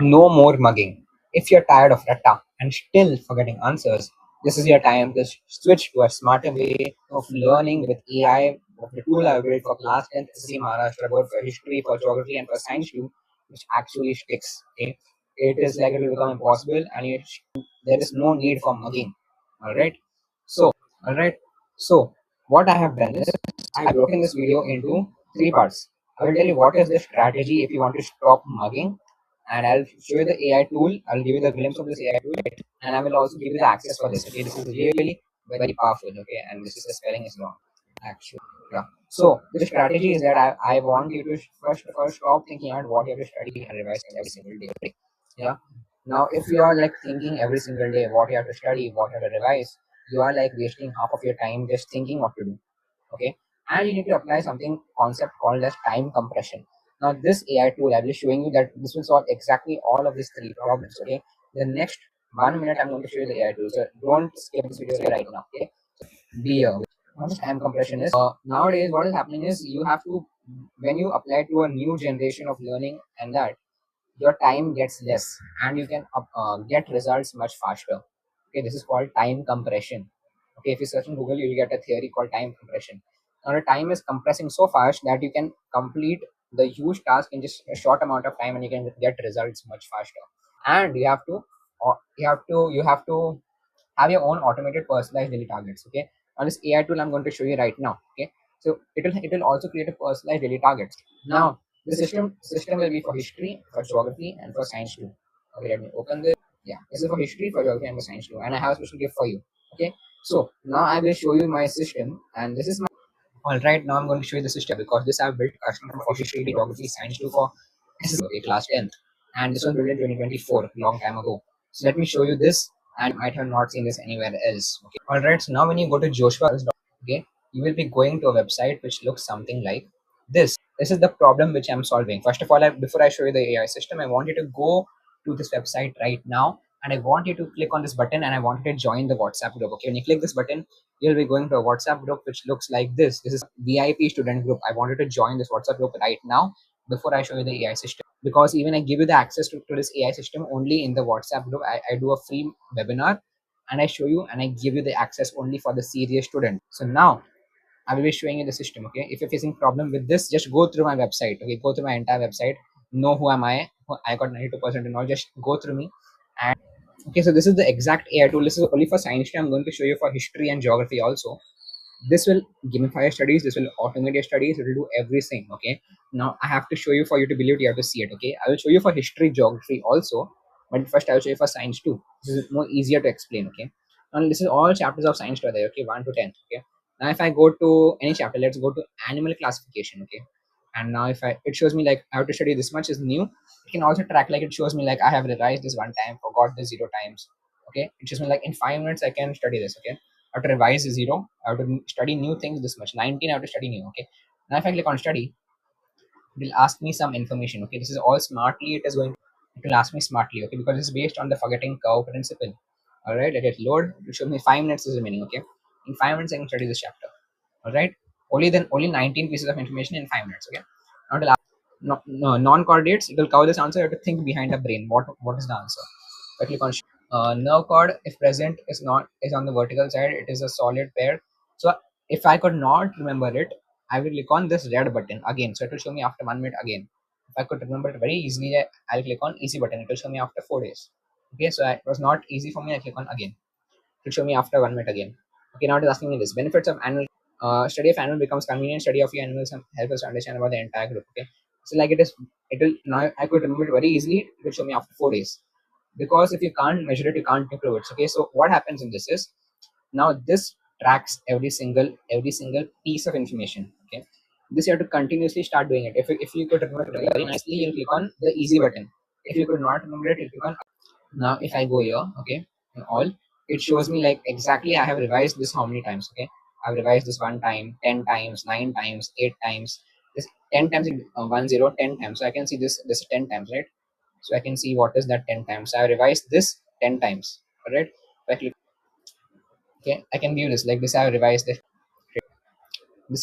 No more mugging. If you're tired of ratta and still forgetting answers, this is your time to switch to a smarter way of learning with AI, of the tool I built for class 10th SSC Maharashtra board for history, for geography, and for science too, which actually sticks. Okay, it is like it will become impossible, and there is no need for mugging. All right. So, all right. So, what I have done is I've broken this video into three parts. I will tell you what is the strategy if you want to stop mugging, and I'll show you the AI tool. I'll give you the glimpse of this AI tool, and I will also give you the access for this. Okay, this is really very powerful. Okay, and this is the spelling is wrong. Actually, yeah. So the strategy is that I want you to first stop thinking about what you have to study and revise every single day. Yeah. Now, if you are like thinking every single day what you have to study, what you have to revise, you are like wasting half of your time just thinking what to do. Okay, and you need to apply something concept called as time compression. Now this AI tool I will be showing you that this will solve exactly all of these three problems. Okay, the next 1 minute I'm going to show you the AI tool, so don't skip this video right now. Okay, be here. What is time compression is, nowadays what is happening is you have to, when you apply to a new generation of learning, and that your time gets less and you can get results much faster. Okay, this is called time compression. Okay, if you search in Google, you will get a theory called time compression. Now the time is compressing so fast that you can complete the huge task in just a short amount of time, and you can get results much faster. And you have to have your own automated personalized daily targets. Okay, now this AI tool I'm going to show you right now. Okay, so it will also create a personalized daily targets. Now the system will be for history, for geography, and for science too. Okay, let me open this. Yeah, this is for history, for geography, and for science too, and I have a special gift for you. Okay, so now I will show you my system, and this is my. All right, now I'm going to show you the system because this I've built custom for history, geography, science too for SSC, okay, class 10th, and this was built in 2024, long time ago. So let me show you this, and you might have not seen this anywhere else. Okay. All right, so now when you go to Joshua, okay, you will be going to a website which looks something like this. This is the problem which I'm solving. First of all, before I show you the AI system, I want you to go to this website right now, and I want you to click on this button, and I want you to join the WhatsApp group. Okay, when you click this button, you'll be going to a WhatsApp group which looks like this. This is VIP student group. I want you to join this WhatsApp group right now before I show you the AI system, because even I give you the access to this AI system only in the WhatsApp group. I do a free webinar, and I show you and I give you the access only for the serious student. So now I will be showing you the system. Okay, if you're facing problem with this, just go through my website. Okay, go through my entire website. Know who am I? I got 92% and all. Just go through me. And okay, so this is the exact AI tool. This is only for science. I'm going to show you for history and geography also. This will gamify your studies. This will automate your studies. It will do everything. Okay, now I have to show you, for you to believe, you have to see it. Okay, I will show you for history, geography also, but first I will show you for science too. This is more easier to explain. Okay, and this is all chapters of science are there. Okay, 1 to 10. Okay, now if I go to any chapter, let's go to animal classification. Okay, and now if it shows me like I have to study this much is new. It can also track, like it shows me like I have revised this one time, forgot this 0 times. Okay, it shows me like in 5 minutes I can study this. Okay, I have to revise 0. I have to study new things this much. 19, I have to study new. Okay. Now if I click on study, it will ask me some information. Okay. This is all smartly. It will ask me smartly. Okay. Because it's based on the forgetting curve principle. All right. Let it load. It will show me 5 minutes is remaining. Okay. In 5 minutes, I can study this chapter. All right. Only 19 pieces of information in 5 minutes. Okay. Now it will ask, no, non-coordinates. It will cover this answer. You have to think behind the brain. What is the answer? I click on nerve cord, if present, is on the vertical side. It is a solid pair. So if I could not remember it, I will click on this red button again. So it will show me after 1 minute again. If I could remember it very easily, I'll click on easy button. It will show me after 4 days. Okay, so it was not easy for me. I click on again. It will show me after 1 minute again. Okay, now it is asking me this: benefits of animal study of animal becomes convenient. Study of your animals and help us to understand about the entire group. Okay, so like it will now I could remember it very easily. It will show me after 4 days, because if you can't measure it, you can't improve it. Okay, so what happens in this is, now this tracks every single piece of information. Okay, this you have to continuously start doing it. If you could remember it very nicely, you'll click on the easy button. If you could not remember it, you'll click on. Now if I go here, okay, in all, it shows me like exactly I have revised this how many times. Okay, I've revised this 1 time, 10 times, 9 times, 8 times, this 10 times, 10 times. So I can see this 10 times, right? So I can see what is that 10 times. I have revised this 10 times. All right. If I click, okay, I can view this like this. I have revised this.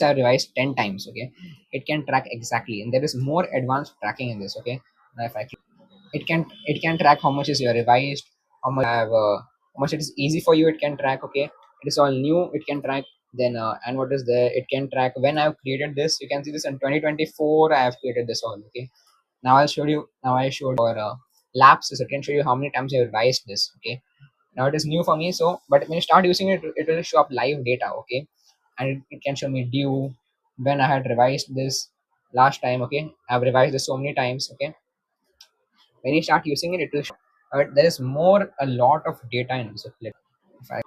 I have revised 10 times. Okay. It can track exactly, and there is more advanced tracking in this. Okay. Now if I click, it can track how much is your revised, how much have how much it is easy for you, it can track. Okay, it is all new, it can track. Then and what is there, it can track when I've created this. You can see this in 2024 I have created this all. Okay, now I'll show you. Now I showed for lapses. It can show you how many times you revised this. Okay, now it is new for me. So but when you start using it, it will show up live data. Okay, and it can show me due, when I had revised this last time. Okay, I've revised this so many times. Okay, when you start using it, it will show, there is more a lot of data in this. If I,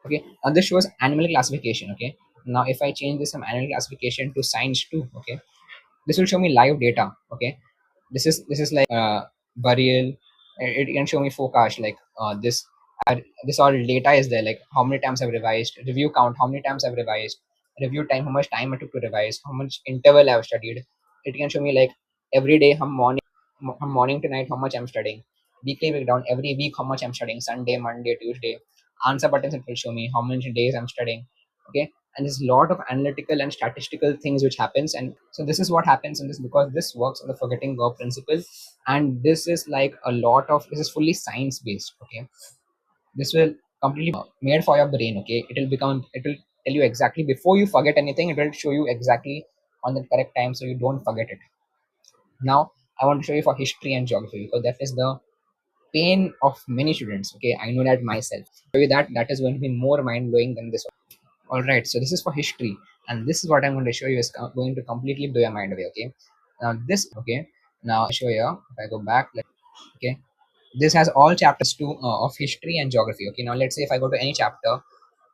okay, and this shows animal classification. Okay, now if I change this from animal classification to science 2, okay, this will show me live data. Okay, this is like burial. It can show me forecast, like this all data is there, like how many times I've revised, review count, how many times I've revised, review time, how much time I took to revise, how much interval I've studied. It can show me like every day, from morning to night, how much I'm studying. Weekly breakdown, every week how much I'm studying, Sunday, Monday, Tuesday. Answer buttons, it will show me how many days I'm studying. Okay, and there's a lot of analytical and statistical things which happens. And so this is what happens in this, because this works on the forgetting curve principle. And this is like a lot of, this is fully science based. Okay, this will completely made for your brain. Okay, it will tell you exactly before you forget anything, it will show you exactly on the correct time so you don't forget it. Now I want to show you for history and geography, because that is the pain of many students. Okay, I know that myself. Show you that is going to be more mind blowing than this. All right, so this is for history, and this is what I'm going to show you is going to completely blow your mind away. Okay, now this. Okay, now I show you. If I go back, okay, this has all chapters two of history and geography. Okay, now let's say if I go to any chapter,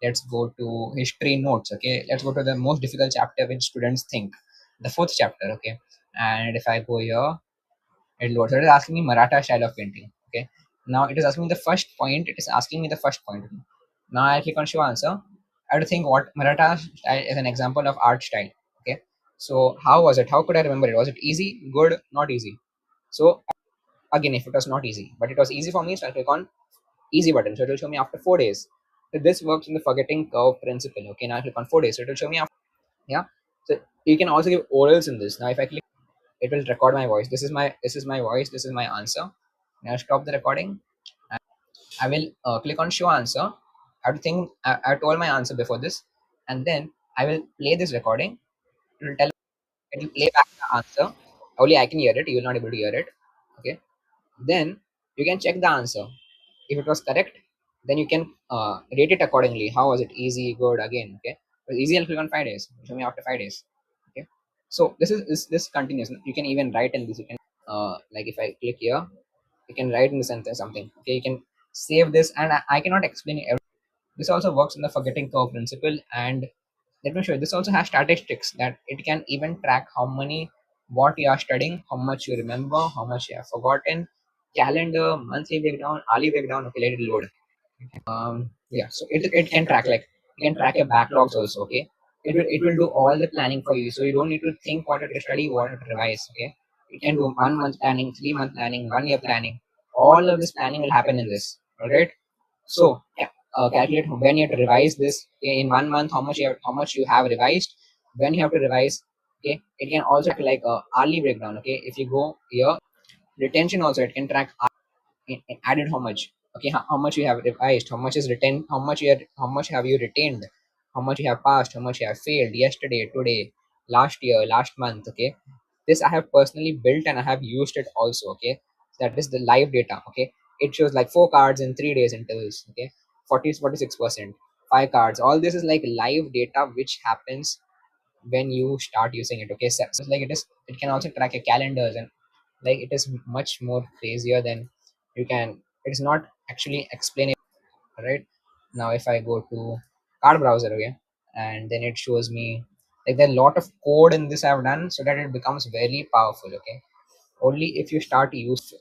let's go to history notes. Okay, let's go to the most difficult chapter which students think, the fourth chapter. Okay, and if I go here, it loads. So it is asking me Maratha style of painting. Okay, now it is asking me the first point. It is asking me the first point. Now I click on show answer. I have to think what Maratha style is an example of art style. Okay, so how was it? How could I remember it? Was it easy, good, not easy? So again, if it was not easy, but it was easy for me, so I click on easy button. So it will show me after 4 days. So this works in the forgetting curve principle. Okay, now I click on 4 days. So it will show me after, yeah. So you can also give orals in this. Now if I click, it will record my voice. This is my voice. This is my answer. Now stop the recording. I will click on show answer. I have to think. I told my answer before this, and then I will play this recording. It will tell. It will play back the answer. Only I can hear it. You will not able to hear it. Okay. Then you can check the answer. If it was correct, then you can rate it accordingly. How was it? Easy, good, again. Okay. If it was easy, I'll click on 5 days. Show me after 5 days. Okay. So this continues. You can even write in this. You can like if I click here, you can write in the sentence something. Okay. You can save this, and I cannot explain it. This also works on the forgetting curve principle. And let me show you. This also has statistics that it can even track how many, what you are studying, how much you remember, how much you have forgotten, calendar, monthly breakdown, hourly breakdown. Okay, let it load. Yeah, so it can track, like you can track your backlogs also. Okay, it will do all the planning for you, so you don't need to think what to study, what to revise. Okay, it can do 1 month planning, 3 month planning, 1 year planning. All of this planning will happen in this. All right. So yeah, calculate when you have to revise this. Okay, in 1 month, how much you have revised, when you have to revise. Okay, it can also track like a hourly breakdown. Okay, if you go here, retention also, it can track added how much. Okay, how much you have revised, how much is retained, how much have you retained, how much you have passed, how much you have failed yesterday, today, last year, last month. Okay, this I have personally built and I have used it also. Okay, that is the live data. Okay, it shows like 4 cards in 3 days intervals. Okay, 46%, 5 cards, all this is like live data which happens when you start using it. Okay, so it's like it can also track your calendars, and like it is much more crazier than you can, it is not actually explainable. Right, now if I go to card browser again, and then it shows me like there are a lot of code in this I've done so that it becomes very powerful. Okay, only if you start to use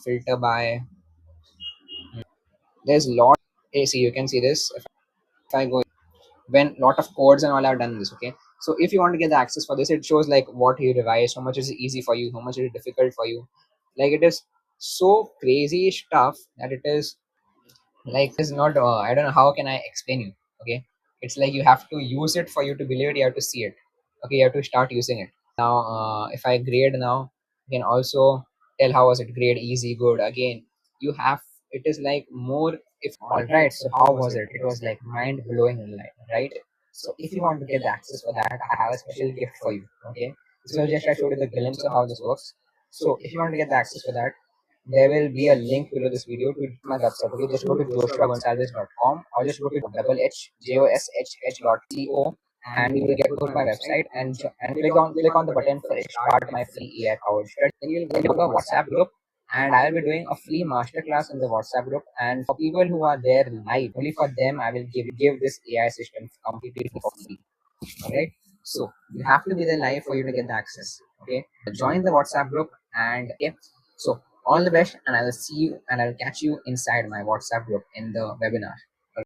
filter by, there's lot. See, you can see this. If I go, when lot of codes and all I've done this. Okay, so if you want to get the access for this, it shows like what you revised, how much is easy for you, how much is difficult for you. Like it is so crazy stuff that it is like, it's not I don't know how can I explain you. Okay, it's like you have to use it for you to believe it. You have to see it. Okay, you have to start using it. Now if I grade now, you can also tell how was it, great, easy, good. Again, you have, it is like more, if all right, so how was it, it was like mind blowing, right? So if you want to get the access for that, I have a special gift for you. Okay, so just I showed you the glimpse of how this works. So if you want to get the access for that, there will be a link below this video to my website. Okay, just go to joshuagonsalves.com or just go to joshh.co and you will get to my website and click on the button for start my free AI powered study. Then you'll go to a WhatsApp group, and I'll be doing a free masterclass in the WhatsApp group. And for people who are there live, only for them I will give this AI system completely for free. Alright. So you have to be there live for you to get the access. Okay. Join the WhatsApp group and okay. So all the best, and I will see you and I will catch you inside my WhatsApp group in the webinar.